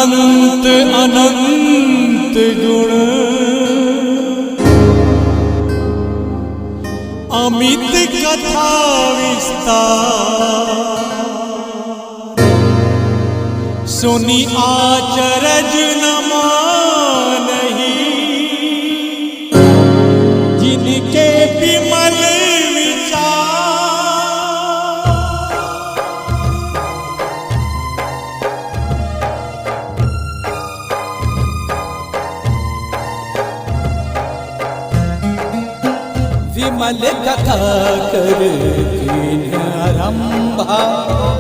अनंत अनंत गुण अमित कथा विस्तार सुनी आचरज न मानहि जिनके विमल विमल कथा कर कीन आरंभा,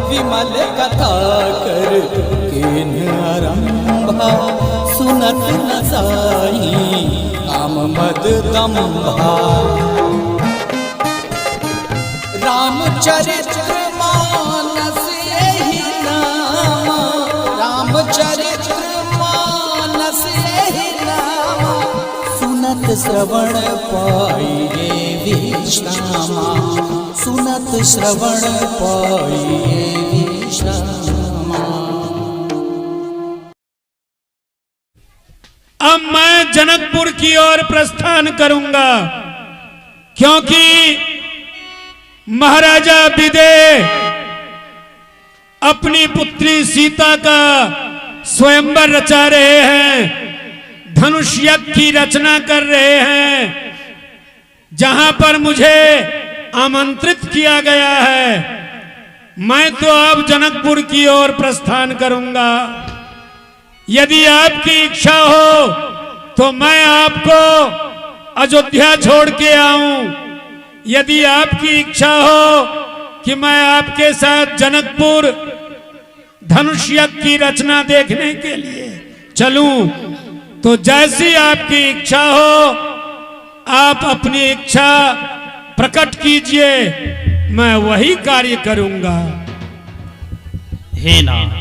विमल कथा कर कीन आरंभा, सुनत न साई काम मद दंभा। रामचरित्र मानस यही नाम, रामचरित्र मानस यही नाम, सुनत श्रवण पाइये विश्रामा, सुनत श्रवण पाइये विश्रामा। अब मैं जनकपुर की ओर प्रस्थान करूंगा, क्योंकि महाराजा विदेह अपनी पुत्री सीता का स्वयंवर रचा रहे हैं, धनुष यज्ञ की रचना कर रहे हैं, जहां पर मुझे आमंत्रित किया गया है। मैं तो अब जनकपुर की ओर प्रस्थान करूंगा। यदि आपकी इच्छा हो तो मैं आपको अयोध्या छोड़ के आऊं, यदि आपकी इच्छा हो कि मैं आपके साथ जनकपुर धनुष यज्ञ की रचना देखने के लिए चलूं, तो जैसी आपकी इच्छा हो आप अपनी इच्छा प्रकट कीजिए, मैं वही कार्य करूंगा। हे नाथ,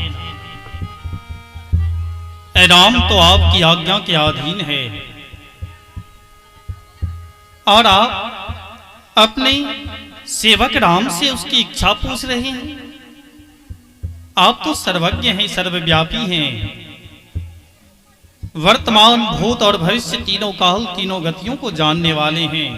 राम तो आपकी आज्ञा के अधीन है और आप अपने सेवक राम से उसकी इच्छा पूछ रहे हैं। आप तो सर्वज्ञ हैं, सर्वव्यापी हैं, वर्तमान भूत और भविष्य तीनों काल तीनों गतियों को जानने वाले हैं।